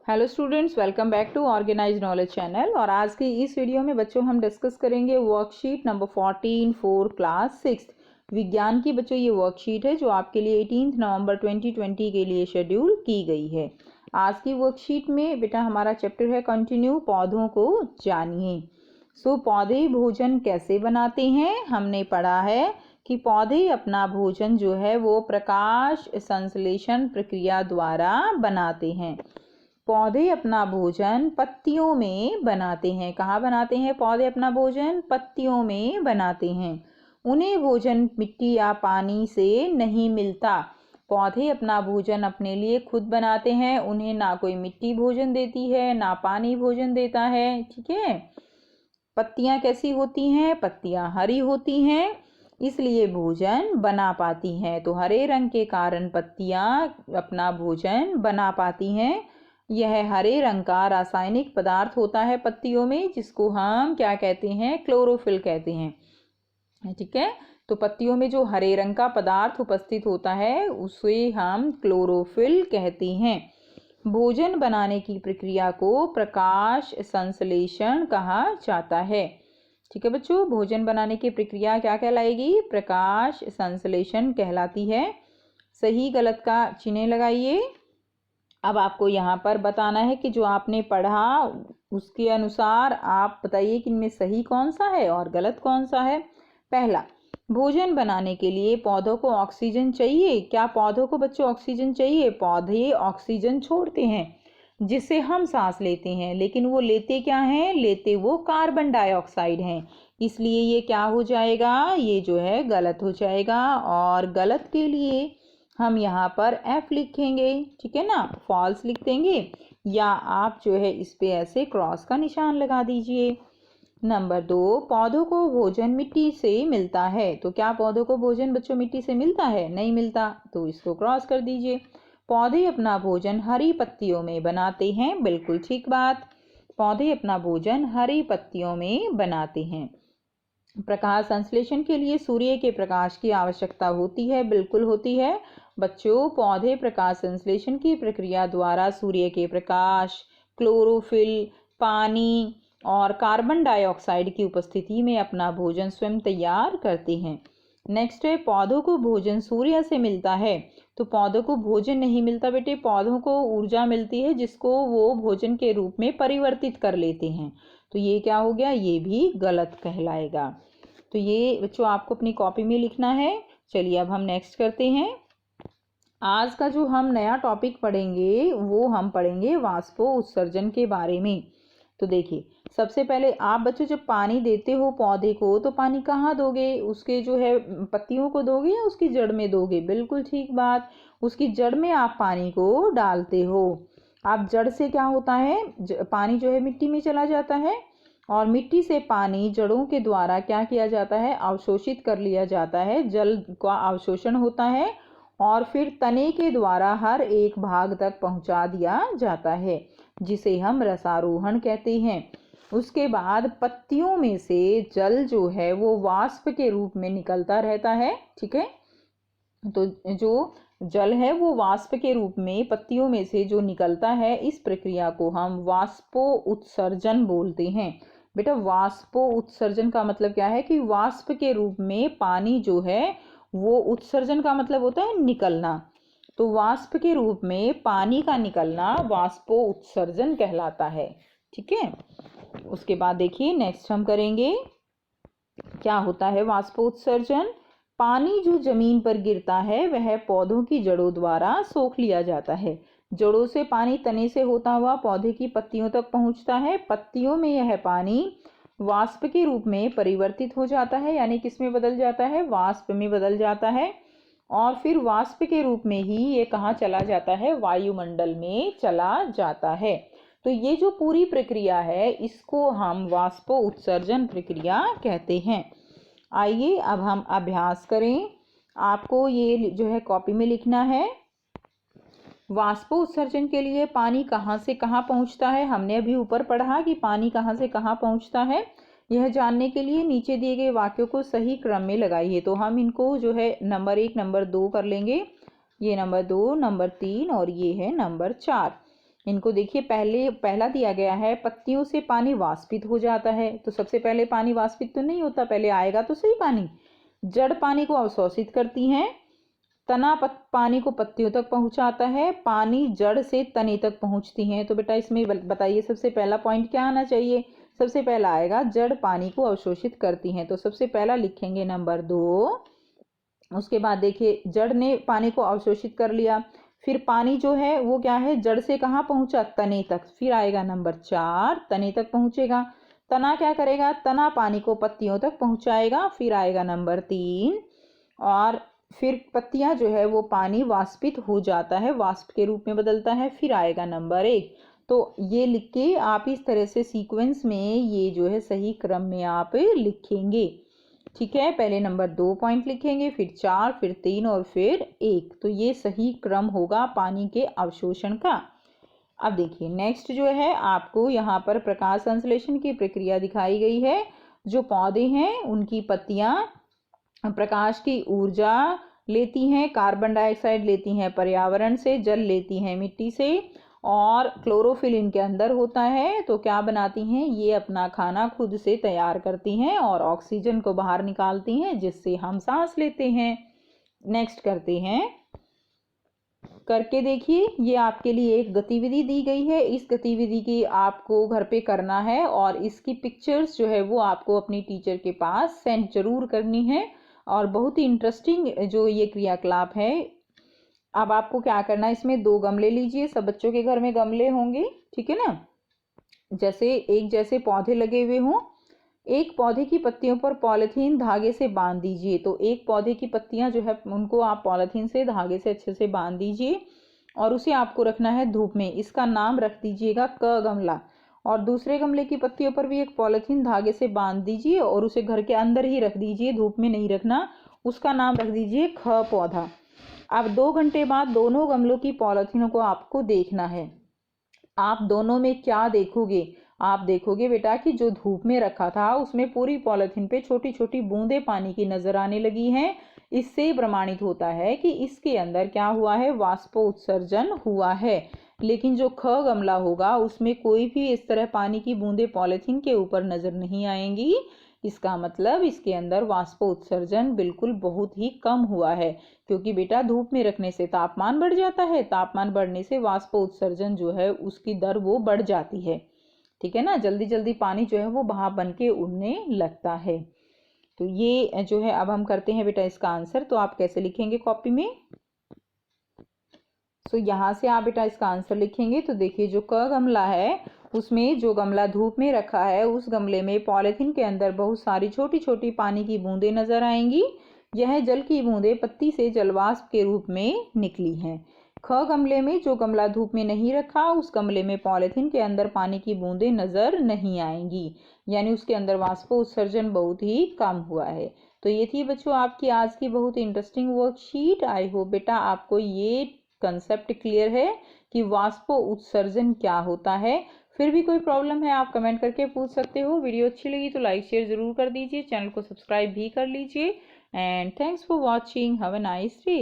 Hello students, welcome back to organise knowledge channel. और आज की इस वीडियो में बच्चों हम डिस्कस करेंगे वर्कशीट नंबर 14 फॉर क्लास 6 विज्ञान की। बच्चों ये वर्कशीट है जो आपके लिए 18 नवंबर 2020 के लिए शेड्यूल की गई है। आज की वर्कशीट में बेटा हमारा चैप्टर है कंटिन्यू, पौधों को जानिए। पौधे भोजन कैसे बनाते हैं। हमने पढ़ा है कि पौधे अपना भोजन जो है वो प्रकाश संश्लेषण प्रक्रिया द्वारा बनाते हैं। पौधे अपना भोजन पत्तियों में बनाते हैं। कहाँ बनाते हैं पौधे अपना भोजन? पत्तियों में बनाते हैं। उन्हें भोजन मिट्टी या पानी से नहीं मिलता। पौधे अपना भोजन अपने लिए खुद बनाते हैं। उन्हें ना कोई मिट्टी भोजन देती है ना पानी भोजन देता है। ठीक है। पत्तियां कैसी होती हैं? पत्तियां हरी होती हैं, इसलिए भोजन बना पाती हैं। तो हरे रंग के कारण पत्तियां अपना भोजन बना पाती हैं। यह हरे रंग का रासायनिक पदार्थ होता है पत्तियों में, जिसको हम क्या कहते हैं? क्लोरोफिल कहते हैं। ठीक है। तो पत्तियों में जो हरे रंग का पदार्थ उपस्थित होता है उसे हम क्लोरोफिल कहते हैं। भोजन बनाने की प्रक्रिया को प्रकाश संश्लेषण कहा जाता है। ठीक है बच्चों, भोजन बनाने की प्रक्रिया क्या कहलाएगी? प्रकाश संश्लेषण कहलाती है। सही गलत का चिन्ह लगाइए। अब आपको यहाँ पर बताना है कि जो आपने पढ़ा उसके अनुसार आप बताइए कि इनमें सही कौन सा है और गलत कौन सा है। पहला, भोजन बनाने के लिए पौधों को ऑक्सीजन चाहिए। क्या पौधों को बच्चों ऑक्सीजन चाहिए? पौधे ऑक्सीजन छोड़ते हैं जिससे हम सांस लेते हैं, लेकिन वो लेते क्या हैं? लेते वो कार्बन डाइऑक्साइड हैं। इसलिए ये क्या हो जाएगा? ये जो है गलत हो जाएगा। और गलत के लिए हम यहाँ पर F लिखेंगे। ठीक है ना, फॉल्स लिख देंगे, या आप जो है इस पे ऐसे क्रॉस का निशान लगा दीजिए। नंबर 2, पौधों को भोजन मिट्टी से मिलता है। तो क्या पौधों को भोजन बच्चों मिट्टी से मिलता है? नहीं मिलता, तो इसको क्रॉस कर दीजिए। पौधे अपना भोजन हरी पत्तियों में बनाते हैं। बिल्कुल ठीक बात, पौधे अपना भोजन हरी पत्तियों में बनाते हैं। प्रकाश संश्लेषण के लिए सूर्य के प्रकाश की आवश्यकता होती है। बिल्कुल होती है बच्चों। पौधे प्रकाश संश्लेषण की प्रक्रिया द्वारा सूर्य के प्रकाश, क्लोरोफिल, पानी और कार्बन डाइऑक्साइड की उपस्थिति में अपना भोजन स्वयं तैयार करते हैं। नेक्स्ट है, पौधों को भोजन सूर्य से मिलता है। तो पौधों को भोजन नहीं मिलता बेटे, पौधों को ऊर्जा मिलती है जिसको वो भोजन के रूप में परिवर्तित कर लेते हैं। तो ये क्या हो गया? ये भी गलत कहलाएगा। तो ये बच्चों आपको अपनी कॉपी में लिखना है। चलिए अब हम नेक्स्ट करते हैं। आज का जो हम नया टॉपिक पढ़ेंगे वो हम पढ़ेंगे वाष्पो उत्सर्जन के बारे में। तो देखिए, सबसे पहले आप बच्चों जब पानी देते हो पौधे को तो पानी कहाँ दोगे? उसके जो है पत्तियों को दोगे या उसकी जड़ में दोगे? बिल्कुल ठीक बात, उसकी जड़ में आप पानी को डालते हो। आप जड़ से क्या होता है? पानी जो है मिट्टी में चला जाता है और मिट्टी से पानी जड़ों के द्वारा क्या किया जाता है? अवशोषित कर लिया जाता है। जल का अवशोषण होता है और फिर तने के द्वारा हर एक भाग तक पहुंचा दिया जाता है, जिसे हम रसारोहण कहते हैं। उसके बाद पत्तियों में से जल जो है वो वाष्प के रूप में निकलता रहता है। ठीक है। तो जो जल है वो वाष्प के रूप में पत्तियों में से जो निकलता है, इस प्रक्रिया को हम वाष्पो उत्सर्जन बोलते हैं। बेटा वाष्पो उत्सर्जन का मतलब क्या है? कि वाष्प के रूप में पानी जो है वो, उत्सर्जन का मतलब होता है निकलना, तो वाष्प के रूप में पानी का निकलना वाष्पो उत्सर्जन कहलाता है। ठीक है। उसके बाद देखिए नेक्स्ट हम करेंगे क्या होता है वाष्पो उत्सर्जन। पानी जो जमीन पर गिरता है वह पौधों की जड़ों द्वारा सोख लिया जाता है। जड़ों से पानी तने से होता हुआ पौधे की पत्तियों तक पहुंचता है। पत्तियों में यह पानी वाष्प के रूप में परिवर्तित हो जाता है, यानी किस में बदल जाता है? वाष्प में बदल जाता है। और फिर वाष्प के रूप में ही ये कहाँ चला जाता है? वायुमंडल में चला जाता है। तो ये जो पूरी प्रक्रिया है इसको हम वाष्पो उत्सर्जन प्रक्रिया कहते हैं। आइए अब हम अभ्यास करें। आपको ये जो है कॉपी में लिखना है। वाष्पो उत्सर्जन के लिए पानी कहाँ से कहाँ पहुँचता है? हमने अभी ऊपर पढ़ा कि पानी कहाँ से कहाँ पहुँचता है। यह जानने के लिए नीचे दिए गए वाक्यों को सही क्रम में लगाइए। तो हम इनको जो है नंबर 1, नंबर 2 कर लेंगे। ये नंबर 2, नंबर 3 और ये है नंबर 4। इनको देखिए, पहला दिया गया है पत्तियों से पानी वाष्पित हो जाता है। तो सबसे पहले पानी वाष्पित तो नहीं होता, पहले आएगा तो सही पानी। जड़ पानी को अवशोषित करती हैं, तना पानी को पत्तियों तक पहुंचाता है, पानी जड़ से तने तक पहुंचती हैं। तो बेटा इसमें बताइए सबसे पहला पॉइंट क्या आना चाहिए। सबसे पहला आएगा जड़ पानी को अवशोषित करती हैं, तो सबसे पहला लिखेंगे नंबर 2। उसके बाद देखिए, जड़ ने पानी को अवशोषित कर लिया, फिर पानी जो है वो क्या है, जड़ से कहाँ पहुंचा, तने तक। फिर आएगा नंबर 4, तने तक पहुंचेगा। तना क्या करेगा, तना पानी को पत्तियों तक पहुंचाएगा। फिर आएगा नंबर 3, और फिर पत्तियां जो है वो पानी वाष्पित हो जाता है, वाष्प के रूप में बदलता है। फिर आएगा नंबर 1। तो ये लिख के आप इस तरह से सीक्वेंस में ये जो है सही क्रम में आप लिखेंगे। ठीक है, पहले नंबर 2 पॉइंट लिखेंगे, फिर 4, फिर 3 और फिर 1। तो ये सही क्रम होगा पानी के अवशोषण का। अब देखिए नेक्स्ट जो है, आपको यहाँ पर प्रकाश संश्लेषण की प्रक्रिया दिखाई गई है। जो पौधे हैं उनकी पत्तियां प्रकाश की ऊर्जा लेती हैं, कार्बन डाइऑक्साइड लेती हैं पर्यावरण से, जल लेती हैं मिट्टी से, और क्लोरोफिल इनके अंदर होता है। तो क्या बनाती हैं, ये अपना खाना खुद से तैयार करती हैं और ऑक्सीजन को बाहर निकालती हैं, जिससे हम सांस लेते हैं। नेक्स्ट करते हैं, करके देखिए। ये आपके लिए एक गतिविधि दी गई है, इस गतिविधि की आपको घर पे करना है, और इसकी पिक्चर्स जो है वो आपको अपनी टीचर के पास सेंड जरूर करनी है। और बहुत ही इंटरेस्टिंग जो ये क्रियाकलाप है। अब आपको क्या करना है, इसमें 2 गमले लीजिए, सब बच्चों के घर में गमले होंगे, ठीक है ना। जैसे पौधे लगे हुए हों, एक पौधे की पत्तियों पर पॉलिथीन धागे से बांध दीजिए। तो एक पौधे की पत्तियां जो है उनको आप पॉलिथीन से धागे से अच्छे से बांध दीजिए, और उसे आपको रखना है धूप में। इसका नाम रख दीजिएगा क गमला। और दूसरे गमले की पत्तियों पर भी एक पॉलिथीन धागे से बांध दीजिए, और उसे घर के अंदर ही रख दीजिए, धूप में नहीं रखना। उसका नाम रख दीजिए ख पौधा। अब 2 घंटे बाद दोनों गमलों की पॉलिथीनों को आपको देखना है। आप दोनों में क्या देखोगे, आप देखोगे बेटा कि जो धूप में रखा था उसमें पूरी पॉलिथीन पे छोटी छोटी बूंदें पानी की नजर आने लगी हैं। इससे प्रमाणित होता है कि इसके अंदर क्या हुआ है, वाष्पोत्सर्जन हुआ है। लेकिन जो ख गमला होगा उसमें कोई भी इस तरह पानी की बूंदें पॉलिथीन के ऊपर नजर नहीं आएंगी। इसका मतलब इसके अंदर वाष्पोत्सर्जन बिल्कुल बहुत ही कम हुआ है, क्योंकि बेटा धूप में रखने से तापमान बढ़ जाता है, तापमान बढ़ने से वाष्पोत्सर्जन जो है उसकी दर वो बढ़ जाती है। ठीक है ना, जल्दी जल्दी पानी जो है वो भाप बन के उड़ने लगता है। तो ये जो है, अब हम करते हैं बेटा इसका आंसर। तो आप कैसे लिखेंगे कॉपी में, तो यहाँ से आप बेटा इसका आंसर लिखेंगे। तो देखिए, जो क गमला है उसमें जो गमला धूप में रखा है उस गमले में पॉलिथीन के अंदर बहुत सारी छोटी छोटी पानी की बूंदें नजर आएंगी। यह जल की बूंदें पत्ती से जलवाष्प के रूप में निकली हैं। ख गमले में जो गमला धूप में नहीं रखा उस गमले में पॉलिथीन के अंदर पानी की बूंदें नजर नहीं आएंगी, यानी उसके अंदर वाष्पोत्सर्जन बहुत ही कम हुआ है। तो ये थी बच्चों आपकी आज की बहुत इंटरेस्टिंग वर्कशीट। आई होप बेटा आपको ये कंसेप्ट क्लियर है कि वाष्प उत्सर्जन क्या होता है। फिर भी कोई प्रॉब्लम है आप कमेंट करके पूछ सकते हो। वीडियो अच्छी लगी तो लाइक शेयर जरूर कर दीजिए, चैनल को सब्सक्राइब भी कर लीजिए। And thanks for watching, have a nice day.